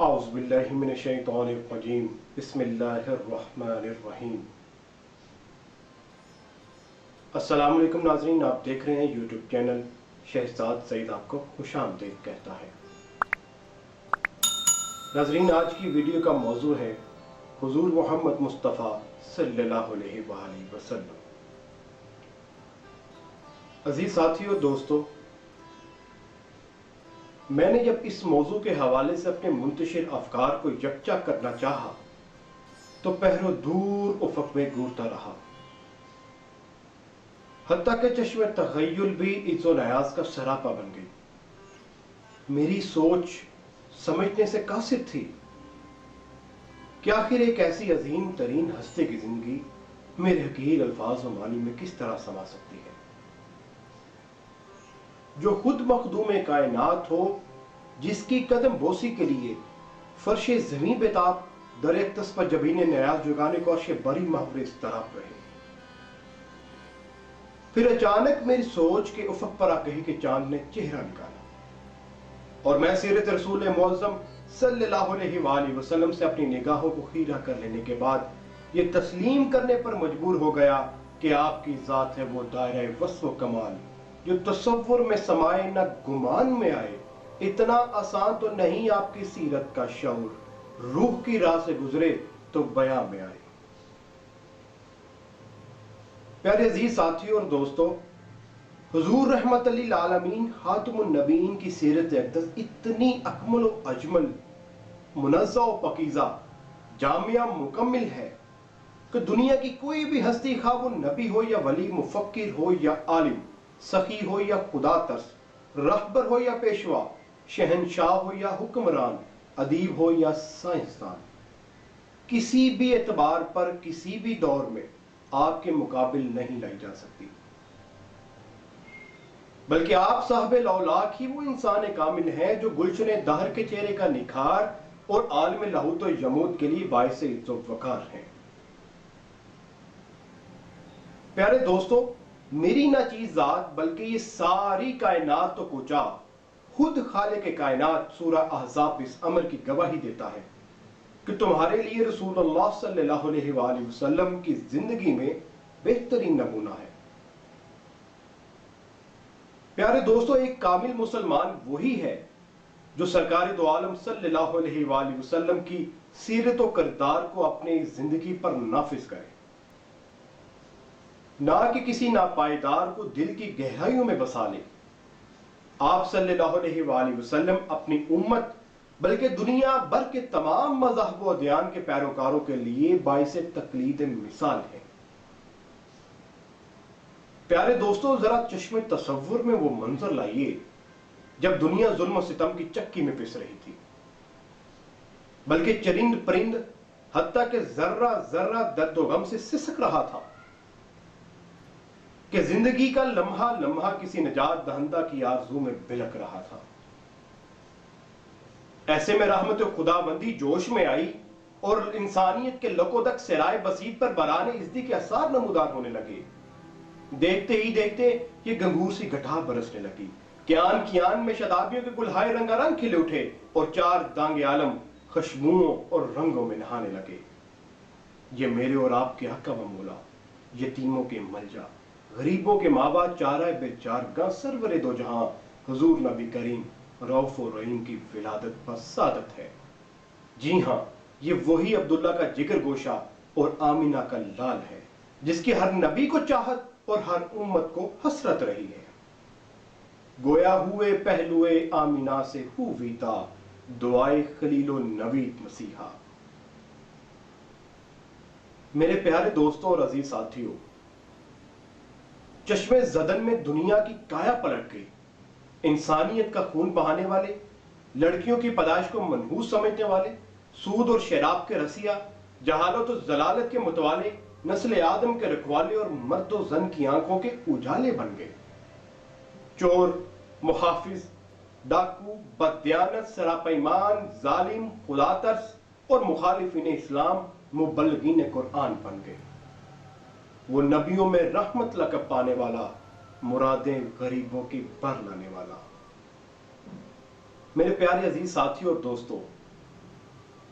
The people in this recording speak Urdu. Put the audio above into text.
اعوذ باللہ من الشیطان الرجیم بسم اللہ الرحمن الرحیم۔ السلام علیکم ناظرین، آپ دیکھ رہے ہیں یوٹیوب چینل شہزاد سعید آپ کو خوش آمدید کہتا ہے۔ ناظرین، آج کی ویڈیو کا موضوع ہے حضور محمد مصطفیٰ صلی اللہ علیہ وآلہ وسلم۔ عزیز ساتھیو اور دوستو، میں نے جب اس موضوع کے حوالے سے اپنے منتشر افکار کو یکجا کرنا چاہا تو پہرو دور افق میں گورتا رہا، حتیٰ کہ چشم تخیل بھی عز و نیاز کا سراپا بن گئی۔ میری سوچ سمجھنے سے قاصر تھی کہ آخر ایک ایسی عظیم ترین ہستی کی زندگی میرے حقیر الفاظ و معنی میں کس طرح سما سکتی ہے، جو خود مخدوم کائنات ہو، جس کی قدم بوسی کے لیے فرش زمین بتاب در اقدس پر جبین نیاز جگانے کو عرش بری محور استراب رہے۔ پھر اچانک میری سوچ کے افق پر آ کہی کہ چاند نے چہرہ نکالا، اور میں سیرت رسول معظم صلی اللہ علیہ وآلہ وسلم سے اپنی نگاہوں کو خیرہ کر لینے کے بعد یہ تسلیم کرنے پر مجبور ہو گیا کہ آپ کی ذات ہے وہ دائرہ وصف و کمال جو تصور میں سمائے نہ گمان میں آئے۔ اتنا آسان تو نہیں آپ کی سیرت کا شعور، روح کی راہ سے گزرے تو بیان میں آئے۔ پیارے عزیز ساتھیوں اور دوستو، حضور رحمت للعالمین خاتم النبیین کی سیرت اقدس اتنی اکمل و اجمل، منزہ و پاکیزہ، جامعہ مکمل ہے کہ دنیا کی کوئی بھی ہستی، خواہ وہ نبی ہو یا ولی، مفکر ہو یا عالم، سخی ہو یا خدا ترس، رہبر ہو یا پیشوا، شہنشاہ ہو یا حکمران، ادیب ہو یا سائنسدان، کسی بھی اعتبار پر کسی بھی دور میں آپ کے مقابل نہیں لائی جا سکتی، بلکہ آپ صاحب لولاک ہی وہ انسان کامل ہیں جو گلشن دہر کے چہرے کا نکھار اور عالم لاہوت و یموت کے لیے باعث عزت و وقار ہیں۔ پیارے دوستو، میری نہ چیز ذات بلکہ یہ ساری کائنات تو کچا خود خالق کائنات سورہ احزاب اس امر کی گواہی دیتا ہے کہ تمہارے لیے رسول اللہ صلی اللہ علیہ وآلہ وسلم کی زندگی میں بہترین نمونہ ہے۔ پیارے دوستو، ایک کامل مسلمان وہی ہے جو سرکار دو عالم صلی اللہ علیہ وآلہ وسلم کی سیرت و کردار کو اپنی زندگی پر نافذ کرے، نہ کہ کسی ناپائیدار کو دل کی گہرائیوں میں بسا لے۔ آپ صلی اللہ علیہ وآلہ وسلم اپنی امت بلکہ دنیا بھر کے تمام مذاہب و ادیان کے پیروکاروں کے لیے باعث تقلید مثال ہے۔ پیارے دوستو، ذرا چشم تصور میں وہ منظر لائیے جب دنیا ظلم و ستم کی چکی میں پس رہی تھی، بلکہ چرند پرند حتیٰ کہ ذرہ ذرہ درد و غم سے سسک رہا تھا کہ زندگی کا لمحہ لمحہ کسی نجات دہندہ کی آرزو میں بلک رہا تھا۔ ایسے میں رحمت خدا بندی جوش میں آئی اور انسانیت کے لکودک سرائے بسیط پر برہنِ ازدی کے اثار نمودار ہونے لگے۔ دیکھتے ہی دیکھتے یہ گنگور سی گٹھا برسنے لگی کہ آن کی آن میں شادابیوں کے گلہائے رنگا رنگ کھلے اٹھے اور چار دانگ عالم خشبوؤں اور رنگوں میں نہانے لگے۔ یہ میرے اور آپ کے حق و مولا، یتیموں کے ملجا، غریبوں کے ماوا، چارہ بے چارگاں، سرور دو جہاں حضور نبی کریم رؤوف و رحیم کی ولادت پر سعادت ہے۔ جی ہاں، یہ وہی عبداللہ کا جگر گوشہ اور آمینہ کا لال ہے جس کی ہر نبی کو چاہت اور ہر امت کو حسرت رہی ہے۔ گویا ہوئے پہلوئے آمینہ سے ہوویتا، دعائے خلیل و نوید مسیحا۔ میرے پیارے دوستوں اور عزیز ساتھیوں، چشمے زدن میں دنیا کی کایا پلٹ گئی۔ انسانیت کا خون بہانے والے، لڑکیوں کی پیدائش کو منحوس سمجھنے والے، سود اور شراب کے رسیا، جہالت و ضلالت کے متوالے، نسل آدم کے رکھوالے اور مرد و زن کی آنکھوں کے اجالے بن گئے۔ چور، محافظ، ڈاکو، بددیانت، سراپیمان، ظالم، خدا ترس اور مخالفین اسلام مبلغین قرآن بن گئے۔ وہ نبیوں میں رحمت لقب پانے والا، مرادیں غریبوں کی بھر لانے والا۔ میرے پیارے عزیز ساتھیوں اور دوستو،